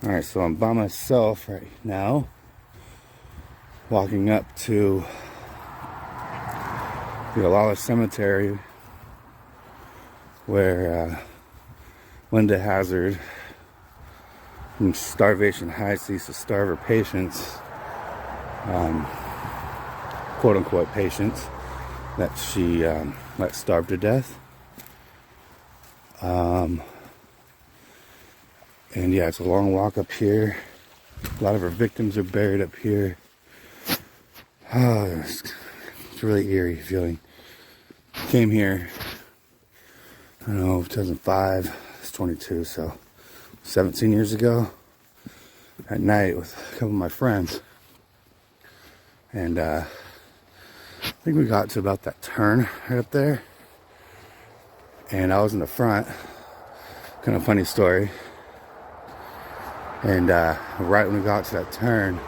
Alright, so I'm by myself right now, walking up to the Olalla cemetery where Linda Hazard from Starvation Heights used to starve her patients, quote-unquote patients, that she let starve to death. And yeah, it's a long walk up here. A lot of her victims are buried up here. Oh, it's really eerie feeling. Came here, I don't know, 2005. It's 22, so 17 years ago. At night with a couple of my friends. And I think we got to about that turn right up there. And I was in the front. Kind of funny story. And right when we got to that turn,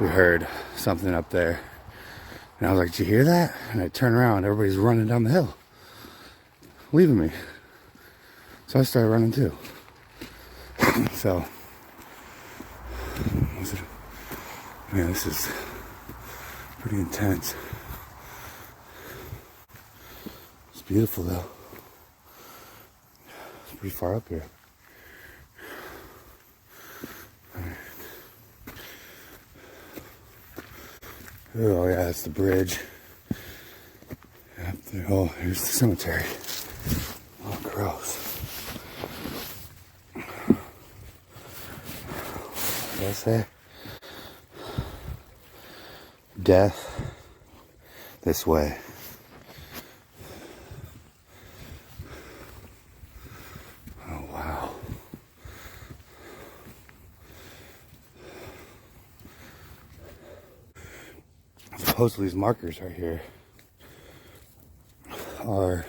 we heard something up there. And I was like, did you hear that? And I turned around, everybody's running down the hill, leaving me. So I started running too. So, man, this is pretty intense. It's beautiful though. It's pretty far up here. Oh yeah, that's the bridge. Up there. Oh, here's the cemetery. Oh, gross. What did I say? Death this way. Oh wow. Supposedly these markers right here are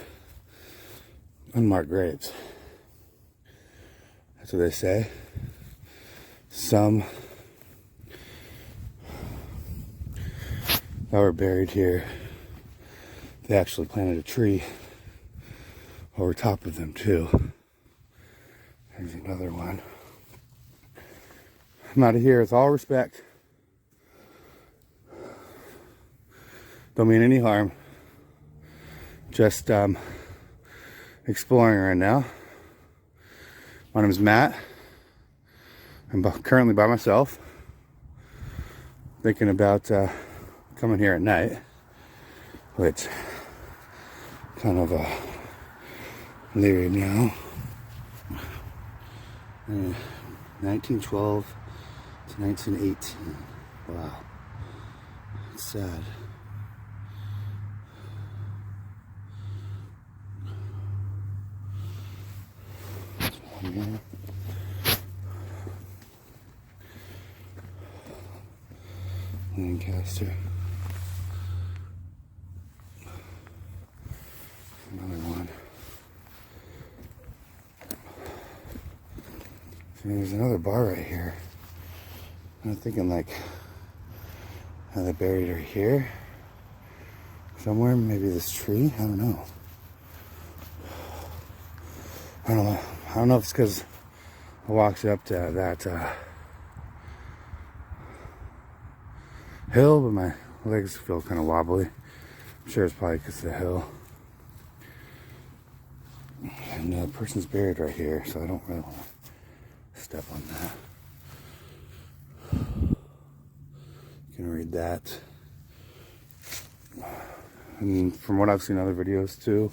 unmarked graves. That's what they say. Some that were buried here, they actually planted a tree over top of them too. There's another one. I'm out of here with all respect. Don't mean any harm. Just exploring right now. My name is Matt. I'm currently by myself, thinking about coming here at night, which kind of leery now. 1912 to 1918. Wow, it's sad. Yeah. Lancaster. Another one. See, there's another bar right here. I'm thinking like how they buried her here somewhere, maybe this tree. I don't know. I don't know if it's because I walked up to that hill, but my legs feel kind of wobbly. I'm sure it's probably because of the hill. And the person's buried right here, so I don't really want to step on that. You can read that. And from what I've seen other videos too,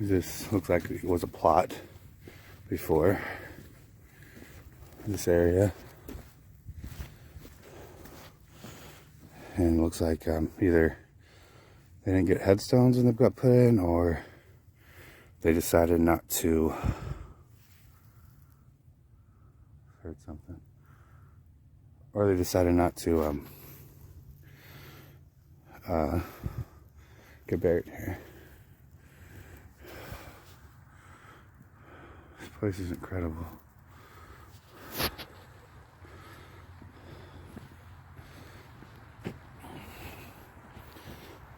this looks like it was a plot before this area. And it looks like either they didn't get headstones when they got put in, or they decided not to. Heard something. Or they decided not to get buried here. This place is incredible.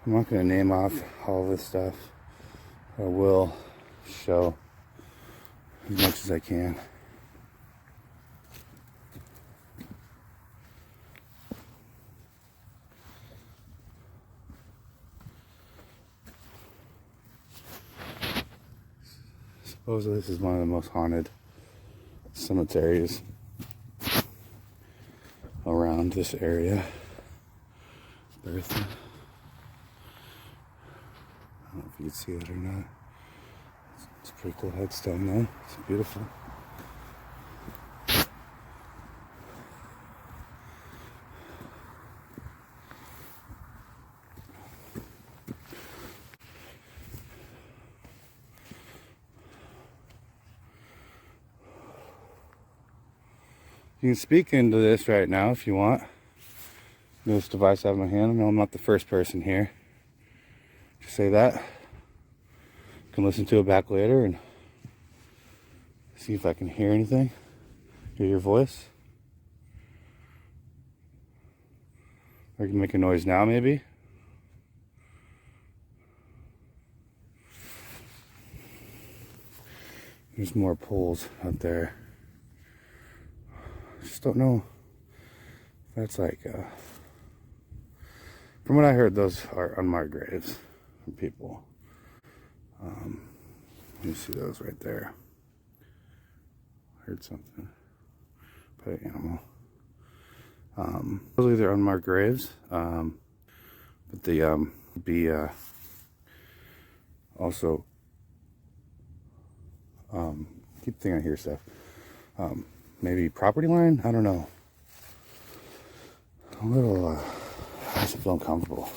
I'm not going to name off all this stuff. I will show as much as I can. Supposedly this is one of the most haunted cemeteries around this area. Bertha. I don't know if you can see it or not. It's a pretty cool headstone though. It's beautiful. You can speak into this right now if you want. This device I have in my hand. I know I'm not the first person here to say that. You can listen to it back later and see if I can hear anything. Hear your voice. Or you can make a noise now maybe. There's more poles out there. I just don't know if that's like, from what I heard, those are unmarked graves from people. You see those right there. Heard something. Pet animal. Supposedly they're unmarked graves, but they be also keep thinking I hear stuff. Maybe property line? I don't know. A little, I just feel uncomfortable.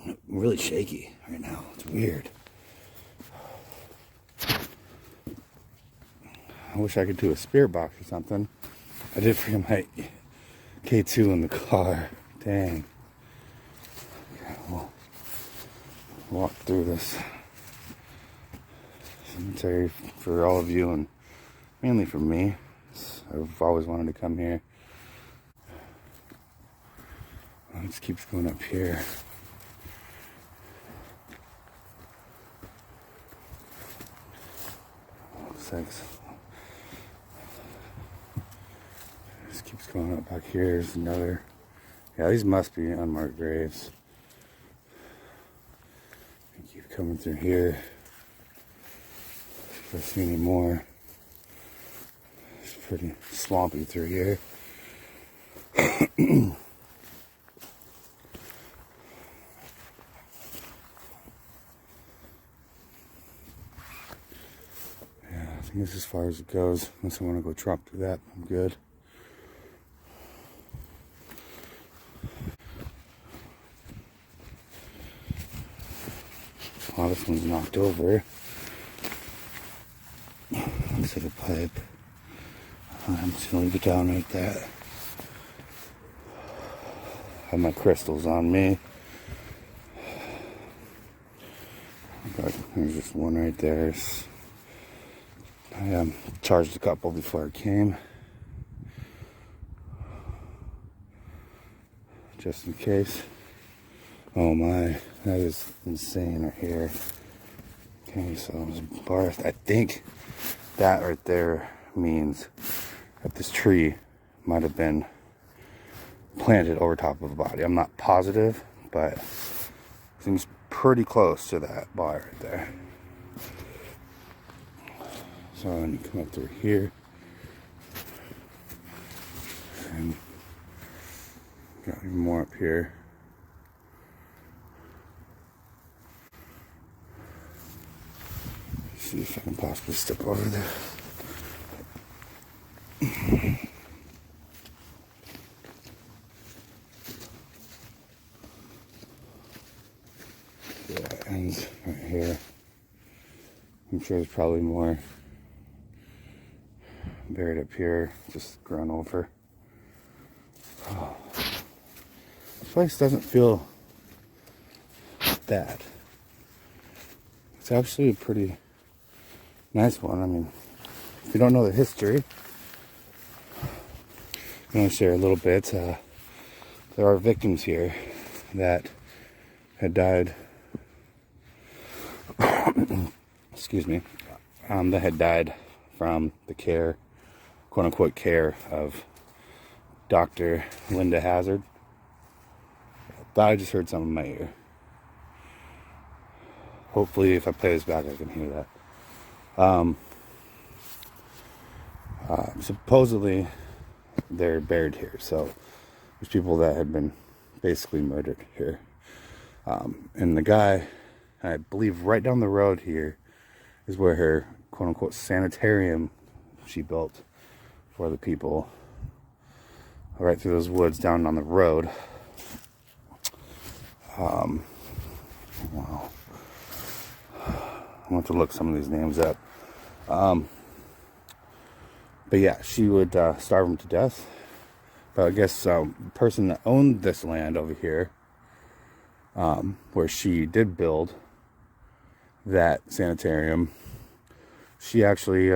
I'm really shaky right now. It's weird. I wish I could do a spirit box or something. I did forget my K2 in the car. Dang. Okay, we'll walk through this cemetery for all of you and mainly for me. I've always wanted to come here. It just keeps going up here. Looks like just keeps going up back here. There's another. Yeah, these must be unmarked graves. I keep coming through here. If I see any more. It's pretty swampy through here. I think this is as far as it goes. Unless I want to go drop through that, I'm good. Oh, this one's knocked over. Looks like a pipe. I'm just gonna leave it down like that. Have my crystals on me. There's just one right there. I charged a couple before I came, just in case. Oh my, that is insane right here. Okay, so it was barth. I think that right there means that this tree might have been planted over top of a body. I'm not positive, but it seems pretty close to that bar right there. So then you come up through here and got even more up here. Let's see if I can possibly step over there. Yeah, it ends right here. I'm sure there's probably more buried up here, just grown over. Oh. This place doesn't feel bad. It's actually a pretty nice one. I mean, if you don't know the history, I'm going to share a little bit. There are victims here that had died, excuse me, that had died from the care, quote-unquote care, of Dr. Linda Hazard. I thought I just heard something in my ear. Hopefully if I play this back I can hear that. Supposedly they're buried here, so there's people that had been basically murdered here. And the guy, I believe right down the road here is where her quote-unquote sanitarium she built for the people, right through those woods down on the road. Wow. I want to look some of these names up. But yeah, she would starve them to death. But I guess the person that owned this land over here, where she did build that sanitarium, she actually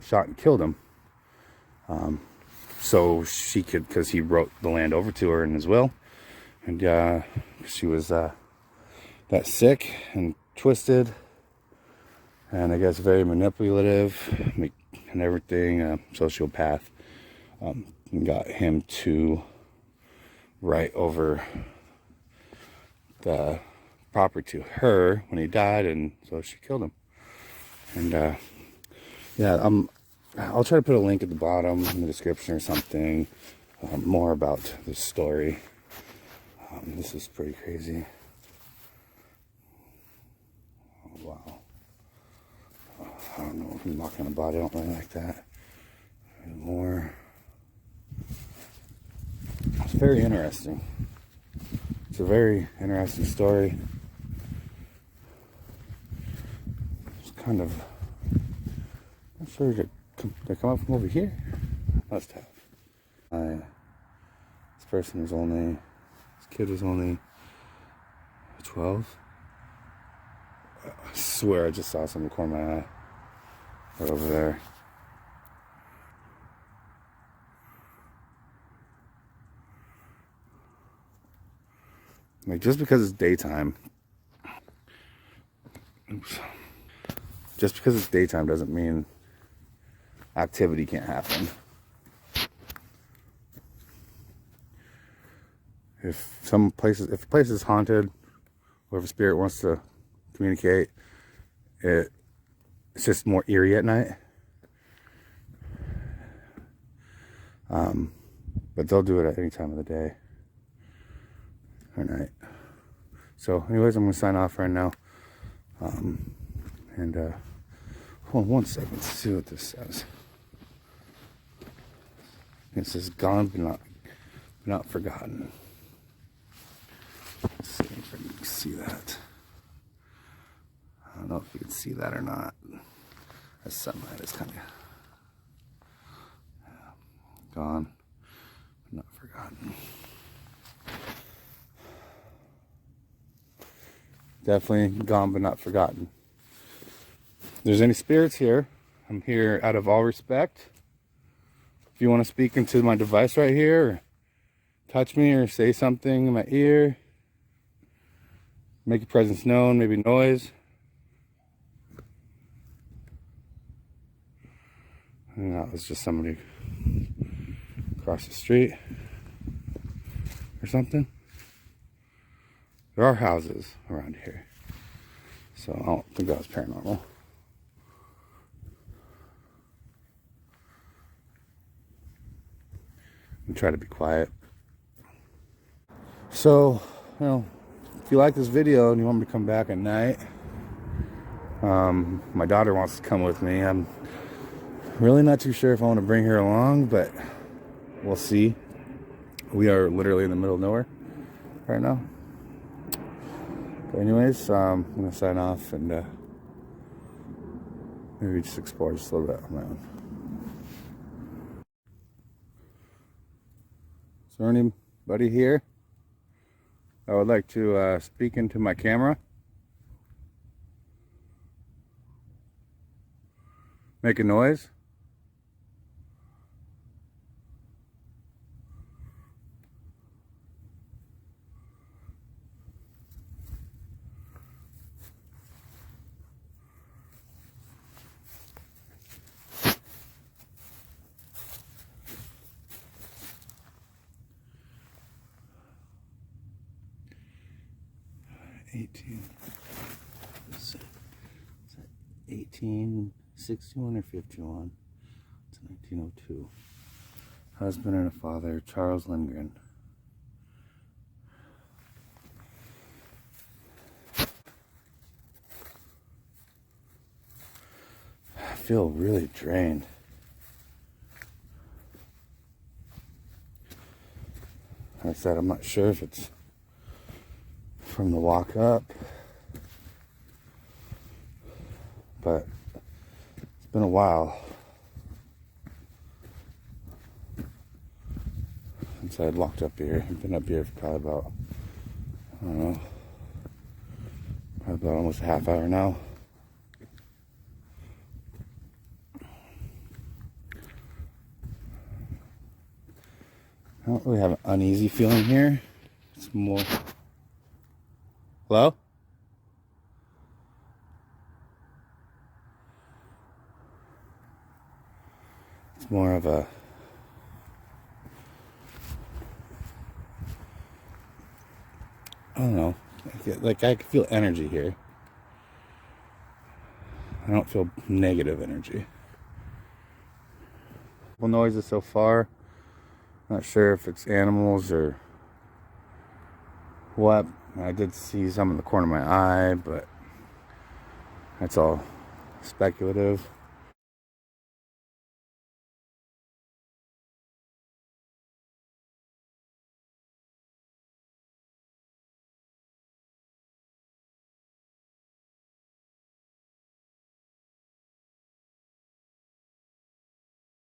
shot and killed him. So she could, because he wrote the land over to her in his will. And she was that sick and twisted, and I guess very manipulative and everything, sociopath. And got him to write over the property to her when he died, and so she killed him. And yeah, I'll try to put a link at the bottom in the description or something, more about this story. This is pretty crazy. Oh, wow. I don't know if I'm walking on a body. I don't really like that anymore. It's very interesting. It's a very interesting story. It's kind of, I'm not sure they come up from over here. Must have. This person was only, this kid was only 12. I swear I just saw something in the corner of my eye. Right over there. Like, just because it's daytime, just because it's daytime doesn't mean activity can't happen. If a place is haunted, or if a spirit wants to communicate, it's just more eerie at night. But they'll do it at any time of the day or night. So anyways, I'm gonna sign off right now. And hold on one second, let's see what this says. It says gone but not forgotten. Let's see if I can see that. I don't know if you can see that or not. That sunlight is kind of gone but not forgotten. Definitely gone but not forgotten. If there's any spirits here, I'm here out of all respect. If you want to speak into my device right here, or touch me, or say something in my ear, make your presence known, maybe noise. And that was just somebody across the street or something. There are houses around here, so I don't think that was paranormal. And try to be quiet. So, if you like this video and you want me to come back at night, my daughter wants to come with me. I'm really not too sure if I want to bring her along, but we'll see. We are literally in the middle of nowhere right now. But anyways, I'm going to sign off and maybe just explore just a little bit on my own. Is there anybody here I would like to speak into my camera? Make a noise? 1861 or 51. It's 1902. Husband and a father, Charles Lindgren. I feel really drained. Like I said, I'm not sure if it's from the walk up, but it's been a while since I had walked up here. I've been up here for probably about, I don't know, probably about almost a half hour now. I don't really have an uneasy feeling here. It's more... Hello? It's more of a... I don't know. Like, I can feel energy here. I don't feel negative energy. Well, noises so far. Not sure if it's animals or what. I did see some in the corner of my eye, but that's all speculative.